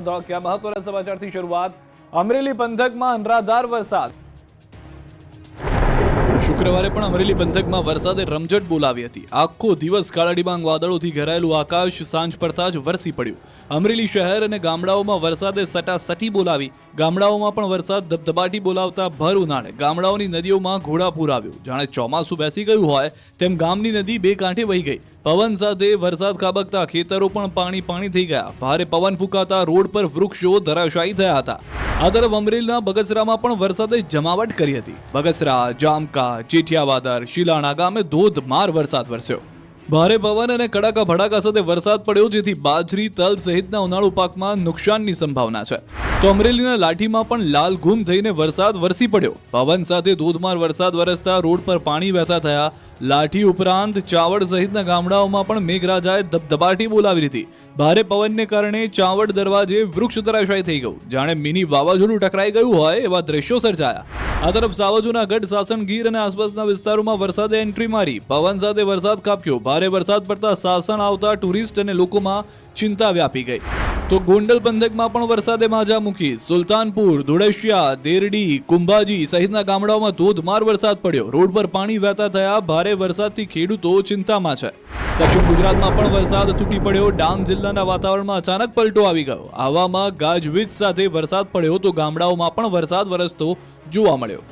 ધોળકિયા મહત્વના સમાચારથી શરૂઆત। અમરેલી પંથકમાં અનરાધાર વરસાદ। શુક્રવારે પણ અમરેલી પંથકમાં વરસાદે રમઝટ બોલાવી હતી। આખો દિવસ કાળા ડિબાંગ વાદળોથી ઘેરાયેલું આકાશ સાંજ પડતા જ વરસી પડ્યું। અમરેલી શહેર અને ગામડાઓમાં વરસાદે સટાસટી બોલાવી। ગામડાઓમાં પણ વરસાદ ધબધબાટી બોલાવતા ભર ઉનાળે ગામડાઓની નદીઓમાં ઘોડાપૂર આવ્યું। જાણે ચોમાસું બેસી ગયું હોય તેમ ગામની નદી બે કાંઠે વહી ગઈ। પવન સાથે વરસાદ ખાબકતા ખેતરો પણ પાણી થઈ ગયા। ભારે પવન ફૂંકાતા રોડ પર વૃક્ષો ધરાશાયી થયા હતા। આ તરફ અમરેલીના બગસરામાં પણ વરસાદે જમાવટ કરી હતી। બગસરા, જામકા, ચેઠિયાવાદર, શિલાણા ગામે ધોધમાર વરસાદ વરસ્યો। ભારે પવન અને કડાકા ભડાકા સાથે વરસાદ પડ્યો, જેથી બાજરી, તલ સહિતના ઉનાળુ પાકમાં નુકસાનની સંભાવના છે। તો અમરેલીના લાઠીમાં પણ લાલ ઘૂમ થઈને વરસાદ વરસી પડ્યો। પવન સાથે ધોધમાર વરસાદ વરસતા રોડ પર પાણી વહેતા થયા। લાઠી ઉપરાંત ચાવડ સહિતના ગામડાઓમાં પણ મેઘરાજાએ ધબધબાટી બોલાવી દીધી। ભારે પવનને કારણે ચાવડ દરવાજે વૃક્ષ ધરાશાયી થઈ ગયું। જાણે મિની વાવાઝોડું ટકરાઈ ગયું હોય એવા દ્રશ્યો સર્જાયા। આ તરફ સાવજોના ગઢ, સાસણગીર અને આસપાસના વિસ્તારોમાં વરસાદે એન્ટ્રી મારી। પવન સાથે વરસાદ ખાબક્યો। ભારે વરસાદ પડતા સાસણ આવતા ટુરિસ્ટ અને લોકોમાં ચિંતા વ્યાપી ગઈ। તો ગોંડલ પંથકમાં પણ વરસાદે માજા મૂકી। સુલતાનપુર, ધોળેશિયા, દેરડી, કુંભાજી સહિતના ગામડાઓમાં ધોધમાર વરસાદ પડ્યો। રોડ પર પાણી વહેતા થયા। ભારે વરસાદથી ખેડૂતો ચિંતામાં છે। દક્ષિણ ગુજરાતમાં પણ વરસાદ તૂટી પડ્યો। ડાંગ જિલ્લાના વાતાવરણમાં અચાનક પલટો આવી ગયો। આવામાં ગાજવીજ સાથે વરસાદ પડ્યો તો ગામડાઓમાં પણ વરસાદ વરસતો જોવા મળ્યો।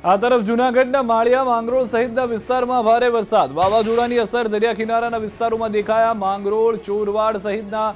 આ તરફ જૂનાગઢના માળિયા, માંગરોળ સહિતના વિસ્તારમાં ભારે વરસાદ। વાવાઝોડાની અસર દરિયા કિનારાના વિસ્તારોમાં દેખાયા। માંગરોળ, ચોરવાડ સહિતના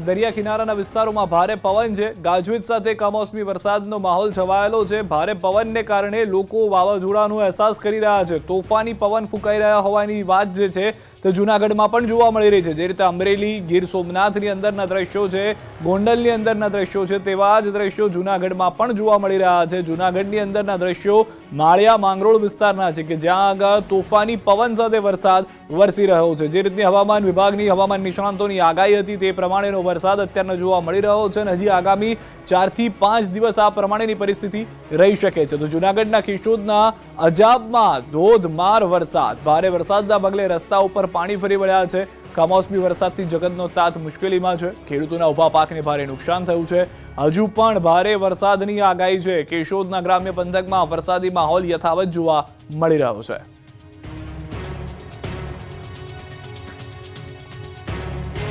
દરિયા કિનારાના વિસ્તારોમાં ભારે પવન છે। ગાજવીજ સાથે કમોસમી વરસાદનો માહોલ છવાયેલો છે। ભારે પવનને કારણે લોકો વાવાઝોડાનો અહેસાસ કરી રહ્યા છે। તોફાની પવન ફૂંકાઈ રહ્યા હોવાની વાત જે છે તે જૂનાગઢમાં પણ જોવા મળી રહી છે। જે રીતે અમરેલી, ગીર સોમનાથની અંદરના દ્રશ્યો છે, ગોંડલની અંદરના દ્રશ્યો છે, તેવા જ દ્રશ્યો જૂનાગઢમાં પણ જોવા મળી રહ્યા છે। જૂનાગઢની અંદરના દ્રશ્યો માળિયા, માંગરોળ વિસ્તારના છે કે જ્યાં આગળ તોફાની પવન સાથે વરસાદ વરસી રહ્યો છે। જે રીતની હવામાન વિભાગની, હવામાન નિષ્ણાંતોની આગાહી હતી તે પ્રમાણેનો વરસાદ અત્યારનો જોવા મળી રહ્યો છે અને હજી આગામી 4 થી 5 દિવસ આ પ્રમાણેની પરિસ્થિતિ રહી શકે છે। તો જૂનાગઢના કેશોદના અજાબમાં ધોધમાર વરસાદ। ભારે વરસાદના પગલે રસ્તા ઉપર પાણી ફરી વળ્યા છે। કમોસમી વરસાદથી જગતનો તાત મુશ્કેલીમાં છે। ખેડૂતોના ઉભા પાકને ભારે નુકસાન થયું છે। હજુ પણ ભારે વરસાદની આગાહી છે। કેશોદના ગ્રામ્ય પંથકમાં વરસાદી માહોલ યથાવત જોવા મળી રહ્યો છે।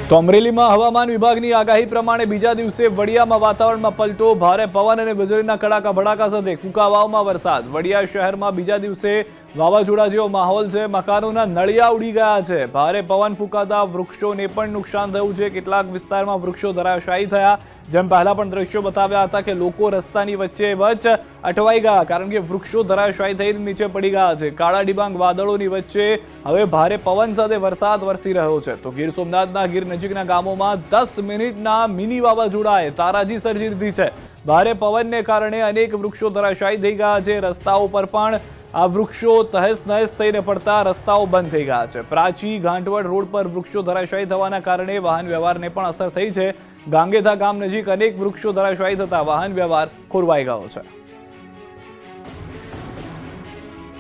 તો અમરેલીમાં હવામાન વિભાગની આગાહી પ્રમાણે બીજા દિવસે વડિયામાં વાતાવરણમાં પલટો। ભારે પવન અને વીજળીના કડાકા ભડાકા સાથે કુંકાવાવમાં વરસાદ। વડિયા શહેરમાં બીજા દિવસે વાવાઝોડા જેવો માહોલ છે। મકાનોના નળિયા ઉડી ગયા છે। ભારે પવન ફૂંકાતા વૃક્ષોને પણ નુકસાન થયું છે। કેટલાક વિસ્તારમાં વૃક્ષો ધરાશાયી થયા। જેમ પહેલા પણ દ્રશ્યો બતાવ્યા હતા કે લોકો રસ્તાની વચ્ચે અટવાઈ ગયા કારણ કે વૃક્ષો ધરાશાયી થઈને નીચે પડી ગયા છે। કાળા ડિબાંગ વાદળોની વચ્ચે હવે ભારે પવન સાથે વરસાદ વરસી રહ્યો છે। તો ગીર સોમનાથના ગીર નજીકના ગામોમાં 10 મિનિટના મિની વાવાઝોડાએ તારાજી સર્જી દીધી છે। ભારે પવનને કારણે અનેક વૃક્ષો ધરાશાયી થઈ ગયા છે। રસ્તાઓ પર પણ આ વૃક્ષો તહેસ નહેસ થઈને પડતા રસ્તાઓ બંધ થઈ ગયા છે। પ્રાચી, ગાંઠવડ રોડ પર વૃક્ષો ધરાશાયી થવાના કારણે વાહન વ્યવહારને પણ અસર થઈ છે। ગાંગેધા ગામ નજીક અનેક વૃક્ષો ધરાશાયી થતા વાહન વ્યવહાર ખોરવાઈ ગયો છે।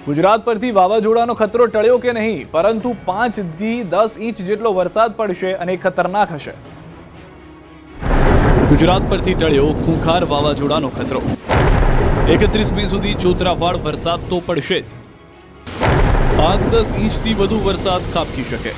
ગુજરાત પરથી વાવાઝોડાનો ખતરો ટળ્યો કે નહીં, પરંતુ 5 થી 10 ઇંચ જેટલો વરસાદ પડશે અને ખતરનાક હશે। ગુજરાત પરથી ટળ્યો ખૂંખાર વાવાઝોડાનો ખતરો। 31 મે સુધી ચોતરાફાળ વરસાદ તો પડશે જ। 5-10 ઇંચથી વધુ વરસાદ ખાબકી શકે।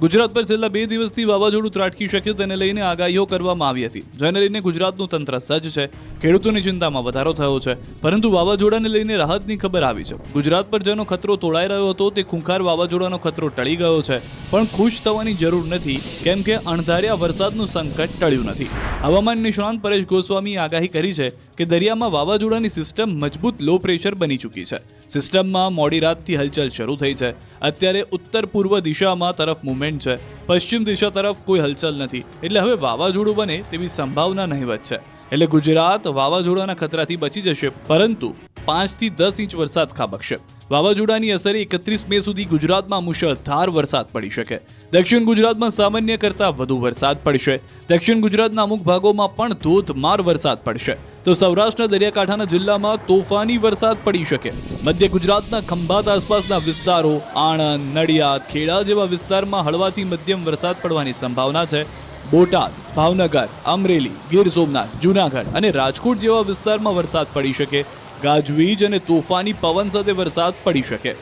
ગુજરાત પર છેલ્લા 2 દિવસથી વાવાઝોડું ત્રાટકી શકે તેને લઈને આગાહીઓ કરવામાં આવી હતી, જેને લઈને ગુજરાતનું તંત્ર સજ્જ છે। ખેડૂતોની ચિંતામાં વધારો થયો છે, પરંતુ વાવાઝોડાને લઈને રાહતની ખબર આવી છે। ગુજરાત પર જેનો ખતરો તોળાઈ રહ્યો હતો તે ખૂંખાર વાવાઝોડાનો ખતરો ટળી ગયો છે, પણ ખુશ થવાની જરૂર નથી, કેમ કે અણધાર્યા વરસાદનું સંકટ ટળ્યું નથી। હવામાન નિષ્ણાંત પરેશ ગોસ્વામીએ આગાહી કરી છે કે દરિયામાં વાવાઝોડાની સિસ્ટમ મજબૂત લો પ્રેશર બની ચૂકી છે। સિસ્ટમમાં મોડી રાતથી હલચલ શરૂ થઈ છે। અત્યારે ઉત્તર પૂર્વ દિશામાં તરફ મૂવમેન્ટ છે, પશ્ચિમ દિશા તરફ કોઈ હલચલ નથી, એટલે હવે વાવાઝોડું બને તેવી સંભાવના નહીવત છે। એટલે ગુજરાત વાવાઝોડાના ખતરાથી બચી જશે, પરંતુ 5 થી 10 ઇંચ વરસાદ ખાબકશે। વાવાઝોડાની અસરે 31 મે સુધી ગુજરાતમાં મુશળધાર વરસાદ પડી શકે। દક્ષિણ ગુજરાતમાં સામાન્ય કરતાં વધુ વરસાદ પડશે। દક્ષિણ ગુજરાતના અમુક ભાગોમાં પણ ધોધમાર વરસાદ પડશે। તો સૌરાષ્ટ્રના દરિયાકાંઠાના જિલ્લામાં તોફાની વરસાદ પડી શકે। મધ્ય ગુજરાતના ખંભાત આસપાસના વિસ્તારો, આણંદ, નડિયાદ, ખેડા જેવા વિસ્તારમાં હળવાથી મધ્યમ વરસાદ પડવાની સંભાવના છે। બોટાદ, ભાવનગર, અમરેલી, ગીર સોમનાથ, જૂનાગઢ અને રાજકોટ જેવા વિસ્તારમાં વરસાદ પડી શકે. ગાજવીજ અને તોફાની પવન સાથે વરસાદ પડી શકે.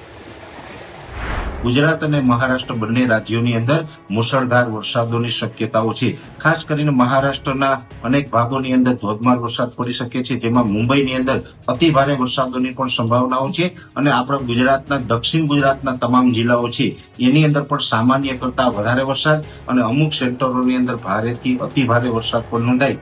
ગુજરાત અને મહારાષ્ટ્ર બંને રાજ્યોની અંદર મુશળધાર વરસાદોની શક્યતાઓ છે. ખાસ કરીને મહારાષ્ટ્રના અનેક ભાગોની અંદર ધોધમાર વરસાદ પડી શકે છે, જેમાં મુંબઈની અંદર અતિ ભારે વરસાદોની પણ સંભાવનાઓ છે. અને આપણા ગુજરાતના દક્ષિણ ગુજરાતના તમામ જિલ્લાઓ છે એની અંદર પણ સામાન્ય કરતા વધારે વરસાદ અને અમુક સેક્ટરોની અંદર ભારેથી અતિ ભારે વરસાદ પણ નોંધાય.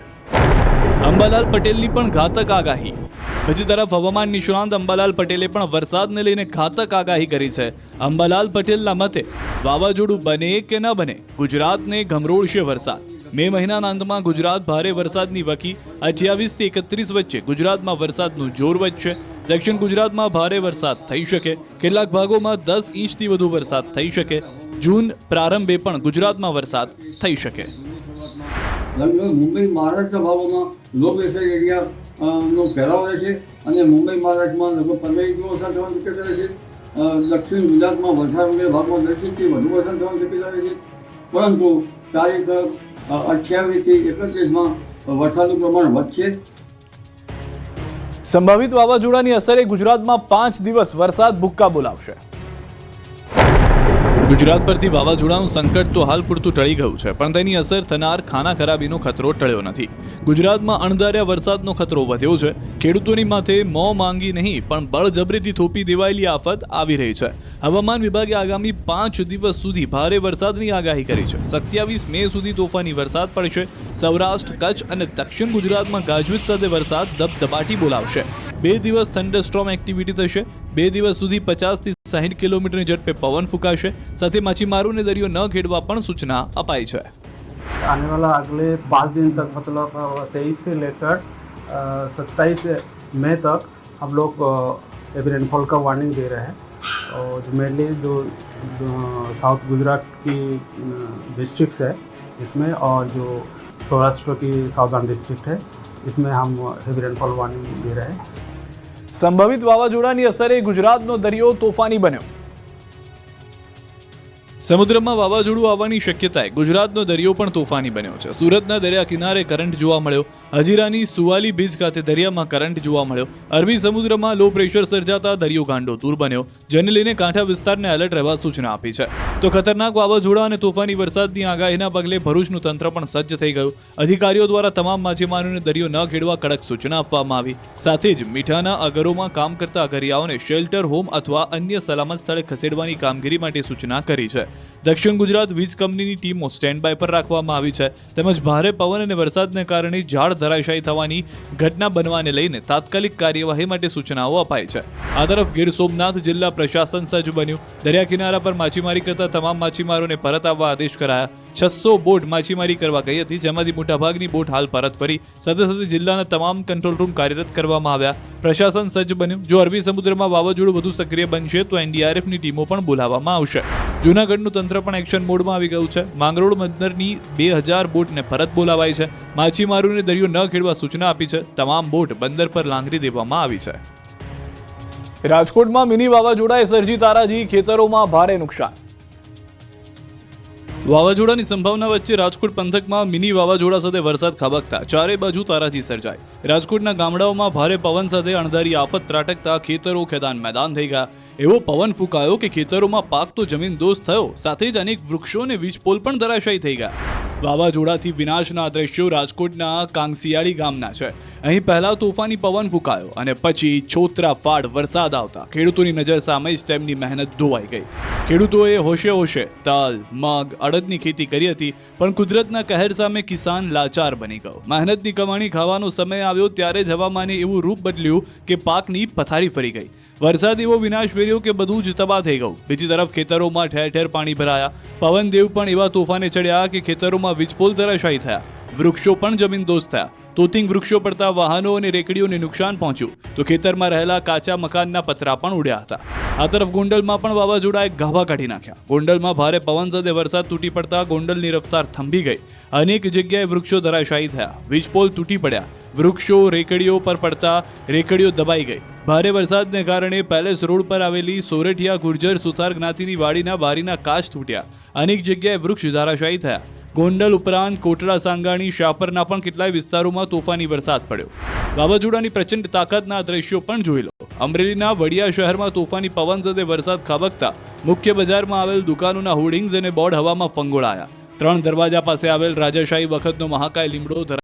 અંબાલાલ પટેલની પણ ઘાતક આગાહી. બીજી તરફ હવામાન નિષ્ણાંત અંબાલાલ પટેલે પણ વરસાદને લઈને ઘાતક આગાહી કરી છે. અંબાલાલ પટેલના મતે વાવાઝોડું બને કે ન બને, ગુજરાતને ગમરોળશે વરસાદ. મે મહિનાના અંતમાં ગુજરાત ભારે વરસાદની વકી. 28 થી 31 વચ્ચે ગુજરાતમાં વરસાદનું જોર વધશે. દક્ષિણ ગુજરાતમાં ભારે વરસાદ થઈ શકે. કેટલાક ભાગોમાં 10 ઇંચથી વધુ વરસાદ થઈ શકે. જૂન પ્રારંભે પણ ગુજરાતમાં વરસાદ થઈ શકે. લગભગ મુંબઈ મહારાષ્ટ્ર ભાગોમાં લો પ્રેશર એરિયાનો ફેલાવો રહેશે અને મુંબઈ મહારાષ્ટ્રમાં લગભગ 15 ઇંચ વરસાદ થવાની શક્યતા રહેશે. દક્ષિણ ગુજરાતમાં વલસાડ ભાગમાં 10 ઇંચથી વધુ વરસાદ થવાની શક્યતા રહેશે. પરંતુ તારીખ 28 થી 31માં વરસાદનું પ્રમાણ વધશે. સંભવિત વાવાઝોડાની અસરે ગુજરાતમાં 5 દિવસ વરસાદ ભૂક્કા બોલાવશે. ગુજરાત પરથી વાવાઝોડાનું સંકટ તો હાલ પૂરતું ટળી ગયું છે, પણ તેની અસર થનાર ખાના ખરાબીનો ખતરો ટળ્યો નથી. ગુજરાતમાં અણધાર્યા વરસાદનો ખતરો વધ્યો છે. ખેડૂતોની માથે મોં માંગી નહીં પણ બળજબરીથી થોપી દેવાયેલી આફત આવી રહી છે. હવામાન વિભાગે આગામી 5 દિવસ સુધી ભારે વરસાદની આગાહી કરી છે. 27 મે સુધી તોફાની વરસાદ પડશે. સૌરાષ્ટ્ર, કચ્છ અને દક્ષિણ ગુજરાતમાં ગાજવીજ સાથે વરસાદ દબદબાટી બોલાવશે. 2 દિવસ થંડરસ્ટ્રોમ એક્ટિવિટી થશે. 2 દિવસ સુધી 50 થી 60 કિલોમીટરની ઝડપે પવન ફૂંકાશે. સાથે માછીમારોને દરિયો ન ખેડવા પણ સૂચના અપાઈ છે. आने वाला अगले 5 दिन तक मतलब 23 से लेकर 27 मई तक हम लोग हेवी रेनफॉल का वार्निंग दे रहे हैं. और जो मेनली जो साउथ गुजरात की डिस्ट्रिक्ट्स है इसमें और जो सौराष्ट्र की साउदर्न डिस्ट्रिक्ट है इसमें हम हेवी रेनफॉल वार्निंग दे रहे हैं. સંભવિત વાવાઝોડાની અસરે ગુજરાતનો દરિયો તોફાની બન્યો. સમુદ્રમાં વાવાઝોડું આવવાની શક્યતાએ ગુજરાતનો દરિયો પણ તોફાની બન્યો છે. સુરતના દરિયા કિનારે કરંટ જોવા મળ્યો. હજીરાની સુવાલી બીચ ખાતે દરિયામાં કરંટ જોવા મળ્યો. અરબી સમુદ્રમાં લો પ્રેશર સર્જાતા દરિયો ગાંડોતૂર બન્યો, જેને લઈને કાંઠા વિસ્તારને એલર્ટ રહેવા સૂચના આપી છે. તો ખતરનાક વાવાઝોડા અને તોફાની વરસાદની આગાહીના પગલે ભરૂચનું તંત્ર પણ સજ્જ થઈ ગયું. અધિકારીઓ દ્વારા તમામ માછીમારોને દરિયો ન ખેડવા કડક સૂચના આપવામાં આવી. સાથે જ મીઠાના અગરોમાં કામ કરતા અગરિયાઓને શેલ્ટર હોમ અથવા અન્ય સલામત સ્થળે ખસેડવાની કામગીરી માટે સૂચના કરી છે. દક્ષિણ ગુજરાત વીજ કંપનીની ટીમો સ્ટેન્ડ બાય પર રાખવામાં આવી છે. તેમજ ભારે પવન અને વરસાદને કારણે ઝાડ ધરાશાયી થવાની ઘટના બનવાને લઈને તાત્કાલિક કાર્યવાહી માટે સૂચનાઓ અપાઈ છે. આ તરફ ગીર સોમનાથ જિલ્લા પ્રશાસન સજ્જ બન્યું. દરિયા કિનારા પર માછીમારી કરતા તમામ માછીમારોને પરત આવવા આદેશ કરાયા. 600 બોટ માછીમારી કરવા ગઈ હતી, જેમાંથી મોટાભાગની બોટ હાલ પરત ફરી. સાથે સાથે જિલ્લાના તમામ કંટ્રોલ રૂમ કાર્યરત કરવામાં આવ્યા. પ્રશાસન સજ્જ બન્યું. જો અરબી સમુદ્રમાં વાવાઝોડું વધુ સક્રિય બનશે તો એનડીઆરએફની ટીમો પણ બોલાવવામાં આવશે. જૂનાગઢનું તંત્ર પણ એક્શન મોડમાં આવી ગયું છે. માંગરોળ બંદરની 2000 બોટને પરત બોલાવાઈ છે. માછીમારોને દરિયો ન ખેડવા સૂચના આપી છે. તમામ બોટ બંદર પર લાંગરી દેવામાં આવી છે. રાજકોટમાં મિની વાવાઝોડાએ સર્જી તારાજી, ખેતરોમાં ભારે નુકસાન. વાવાઝોડાની સંભાવના વચ્ચે રાજકોટ પંથકમાં મિની વાવાઝોડા સાથે વરસાદ ખાબકતા ચારે બાજુ તારાજી સર્જાઈ. રાજકોટના ગામડાઓમાં ભારે પવન સાથે અણધારી આફત ત્રાટકતા ખેતરો ખેદાન મેદાન થઈ ગયા. એવો પવન ફૂંકાયો કે ખેતરોમાં પાક તો જમીનદોસ્ત થયો, સાથે જ અનેક વૃક્ષો અને વીજપોલ પણ ધરાશાયી થઈ ગયા. વાવાઝોડાથી વિનાશના દ્રશ્યો રાજકોટના કાંગસિયાળી ગામના છે. અહીં પહેલા તોફાની પવન ફૂંકાયો અને પછી છોતરાફાડ વરસાદ આવતા ખેડૂતોની નજર સામે જ તેમની મહેનત ધોવાઈ ગઈ. ખેડૂતોએ હોશે હોશે તલ, મગ, અડદની ખેતી કરી હતી, પણ કુદરતના કહેર સામે કિસાન લાચાર બની ગયો. મહેનતની કમાણી ખાવાનો સમય આવ્યો ત્યારે જ હવામાને એવું રૂપ બદલ્યું કે પાકની પથારી ફરી ગઈ. વરસાદ એવો વિનાશ વેર્યો કે બધું જ તબાહ થઈ ગયું. બીજી તરફ ખેતરોમાં ઠેર ઠેર પાણી ભરાયા. પવનદેવ પણ એવા તોફાને ચડ્યા કે ખેતરોમાં વીજપોલ ધરાશાયી થયા. વૃક્ષો પણ જમીનદોસ્ત થયા. તોતિંગ વૃક્ષો પડતા વાહનો અને રેકડીઓને નુકસાન પહોંચ્યું, તો ખેતરમાં રહેલા કાચા મકાનના પતરા પણ ઉડ્યા હતા. આ તરફ ગોંડલમાં પણ વાવાઝોડાએ ગાભા કાઢી નાખ્યા. ગોંડલમાં ભારે પવન સાથે વરસાદ તૂટી પડતા ગોંડલની રફતાર થંભી ગઈ. અનેક જગ્યાએ વૃક્ષો ધરાશાયી થયા. વીજપોલ તૂટી પડ્યા. વૃક્ષો રેકડીઓ પર પડતા રેકડીઓ દબાઈ ગઈ. ભારે વરસાદને કારણે પેલેસ રોડ પર આવેલી સોરઠિયા ગુર્જર સુથાર જ્ઞાતિની વાડીના બારીના કાચ તૂટ્યા. અનેક જગ્યાએ વૃક્ષ ધરાશાયી થયા. ગોંડલ ઉપરાંત કોટડા સાંગાણી શાપરના પણ કેટલાય વિસ્તારોમાં તોફાની વરસાદ પડ્યો. વાવાઝોડાની પ્રચંડ તાકાતના આ દ્રશ્યો પણ જોઈ લો. અમરેલીના વડિયા શહેરમાં તોફાની પવન સાથે વરસાદ ખાબકતા મુખ્ય બજારમાં આવેલ દુકાનોના હોર્ડિંગ્સ અને બોર્ડ હવામાં ફંગોળાયા. 3 દરવાજા પાસે આવેલ રાજાશાહી વખતનો મહાકાય લીમડો